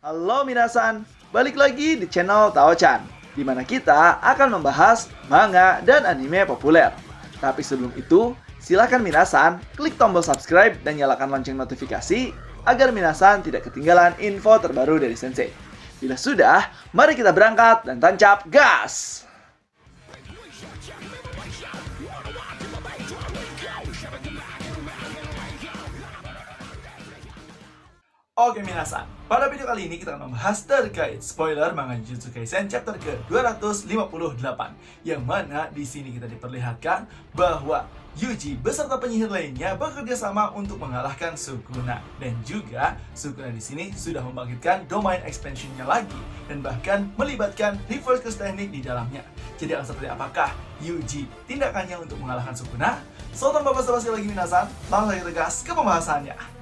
Halo minasan, balik lagi di channel Tao-chan, di mana kita akan membahas manga dan anime populer. Tapi sebelum itu, silakan minasan klik tombol subscribe dan nyalakan lonceng notifikasi agar minasan tidak ketinggalan info terbaru dari Sensei. Bila sudah, mari kita berangkat dan tancap gas! Oke minasan, pada video kali ini kita akan membahas terkait spoiler manga Jujutsu Kaisen chapter ke-258, yang mana di sini kita diperlihatkan bahwa Yuji beserta penyihir lainnya bekerja sama untuk mengalahkan Sukuna, dan juga Sukuna di sini sudah membangkitkan domain expansionnya lagi dan bahkan melibatkan reverse curse teknik di dalamnya. Jadi akan seperti apakah Yuji tindakannya untuk mengalahkan Sukuna? So tanpa basa-basi lagi minasan, langsung kita gas ke pembahasannya.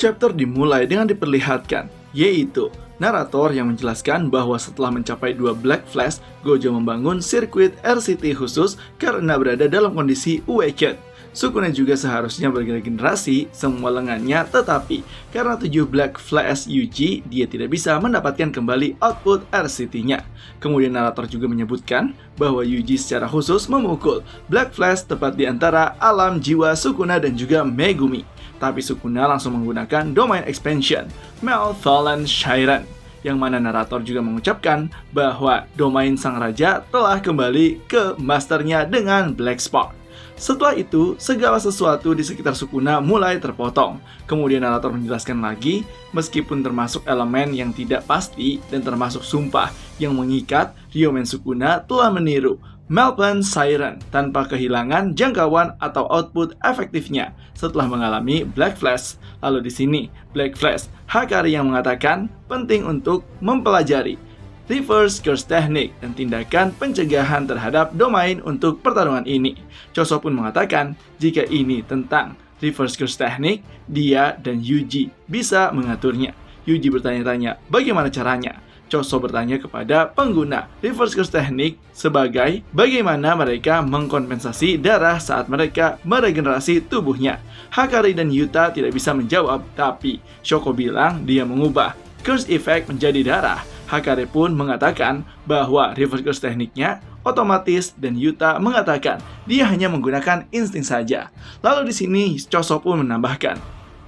Chapter dimulai dengan diperlihatkan, yaitu narator yang menjelaskan bahwa setelah mencapai 2 Black Flash, Gojo membangun sirkuit RCT khusus karena berada dalam kondisi awakened. Sukuna juga seharusnya bergenerasi semua lengannya, tetapi karena 7 Black Flash Yuji, dia tidak bisa mendapatkan kembali output RCT-nya. Kemudian narator juga menyebutkan bahwa Yuji secara khusus memukul Black Flash tepat di antara alam jiwa Sukuna dan juga Megumi. Tapi Sukuna langsung menggunakan domain expansion Maltholan Shiren, yang mana narator juga mengucapkan bahwa domain sang raja telah kembali ke masternya dengan Black Spark. Setelah itu, segala sesuatu di sekitar Sukuna mulai terpotong. Kemudian narator menjelaskan lagi, meskipun termasuk elemen yang tidak pasti dan termasuk sumpah yang mengikat, Ryomen Sukuna telah meniru Maltholan Shiren tanpa kehilangan jangkauan atau output efektifnya setelah mengalami Black Flash. Lalu di sini, Black Flash, Hakari yang mengatakan penting untuk mempelajari reverse curse teknik dan tindakan pencegahan terhadap domain untuk pertarungan ini. Choso pun mengatakan jika ini tentang reverse curse teknik, dia dan Yuji bisa mengaturnya. Yuji bertanya-tanya bagaimana caranya. Choso bertanya kepada pengguna reverse curse teknik sebagai bagaimana mereka mengkompensasi darah saat mereka meregenerasi tubuhnya. Hakari dan Yuta tidak bisa menjawab, tapi Shoko bilang dia mengubah curse effect menjadi darah. Hakari pun mengatakan bahwa reverse curse tekniknya otomatis dan Yuta mengatakan dia hanya menggunakan insting saja. Lalu di sini Choso pun menambahkan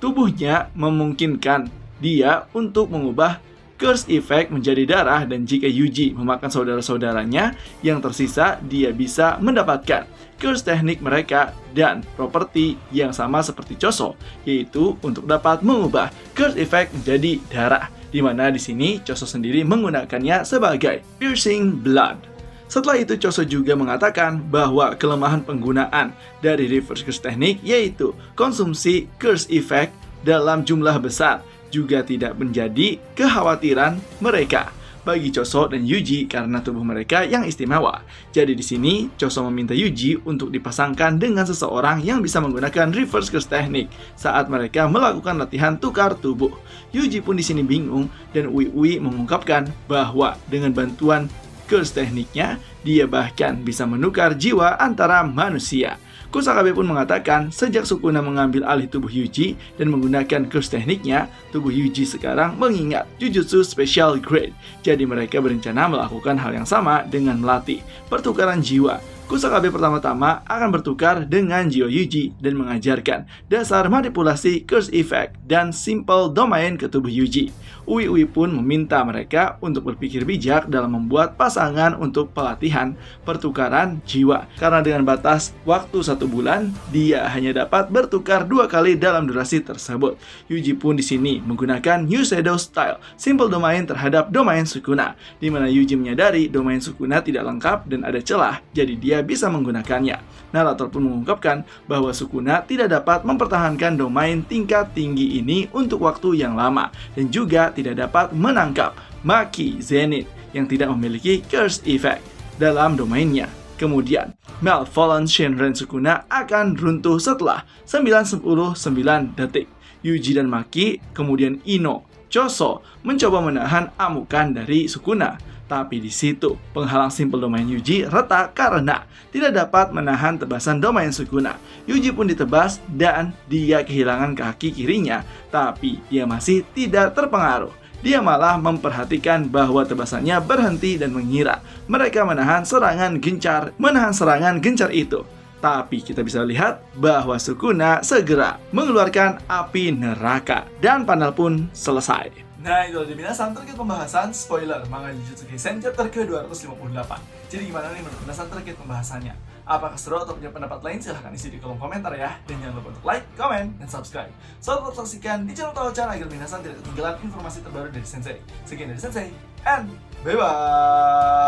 tubuhnya memungkinkan dia untuk mengubah curse effect menjadi darah, dan jika Yuji memakan saudara-saudaranya yang tersisa, dia bisa mendapatkan curse teknik mereka dan properti yang sama seperti Choso, yaitu untuk dapat mengubah curse effect menjadi darah, di mana di sini Choso sendiri menggunakannya sebagai piercing blood. Setelah itu Choso juga mengatakan bahwa kelemahan penggunaan dari reverse curse teknik yaitu konsumsi curse effect dalam jumlah besar juga tidak menjadi kekhawatiran mereka bagi Choso dan Yuji karena tubuh mereka yang istimewa. Jadi di sini Choso meminta Yuji untuk dipasangkan dengan seseorang yang bisa menggunakan reverse curse teknik saat mereka melakukan latihan tukar tubuh. Yuji pun di sini bingung dan Ui mengungkapkan bahwa dengan bantuan curse tekniknya dia bahkan bisa menukar jiwa antara manusia. Kusakabe pun mengatakan sejak Sukuna mengambil alih tubuh Yuji dan menggunakan curse tekniknya, tubuh Yuji sekarang mengingat Jujutsu Special Grade. Jadi mereka berencana melakukan hal yang sama dengan melatih pertukaran jiwa. Kusakabe pertama-tama akan bertukar dengan jiwa Yuji dan mengajarkan dasar manipulasi curse effect dan simple domain ke tubuh Yuji. Ui pun meminta mereka untuk berpikir bijak dalam membuat pasangan untuk pelatihan pertukaran jiwa, karena dengan batas waktu 1 bulan dia hanya dapat bertukar 2 kali dalam durasi tersebut. Yuji pun di sini menggunakan New Shadow Style simple domain terhadap domain Sukuna, di mana Yuji menyadari domain Sukuna tidak lengkap dan ada celah, jadi dia bisa menggunakannya. Narator pun mengungkapkan bahwa Sukuna tidak dapat mempertahankan domain tingkat tinggi ini untuk waktu yang lama dan juga tidak dapat menangkap Maki Zenith yang tidak memiliki curse effect dalam domainnya. Kemudian, Maltholan Shinren Sukuna akan runtuh setelah 9-10-9 detik. Yuji dan Maki, kemudian Ino, Choso mencoba menahan amukan dari Sukuna. Tapi di situ, penghalang simpel domain Yuji retak karena tidak dapat menahan tebasan domain Sukuna. Yuji pun ditebas dan dia kehilangan kaki kirinya, tapi dia masih tidak terpengaruh. Dia malah memperhatikan bahwa tebasannya berhenti dan mengira mereka menahan serangan gencar itu. Tapi kita bisa lihat bahwa Sukuna segera mengeluarkan api neraka dan panel pun selesai. Nah, itu tadi minasan terkait pembahasan spoiler manga Jujutsu Kaisen chapter ke-258. Jadi gimana nih menurut minasan terkait pembahasannya? Apakah seru atau punya pendapat lain? Silahkan isi di kolom komentar ya. Dan jangan lupa untuk like, comment, dan subscribe. Selalu tetap saksikan di channel Taochan agar minasan tidak ketinggalan informasi terbaru dari Sensei. Sekian dari Sensei, and bye-bye!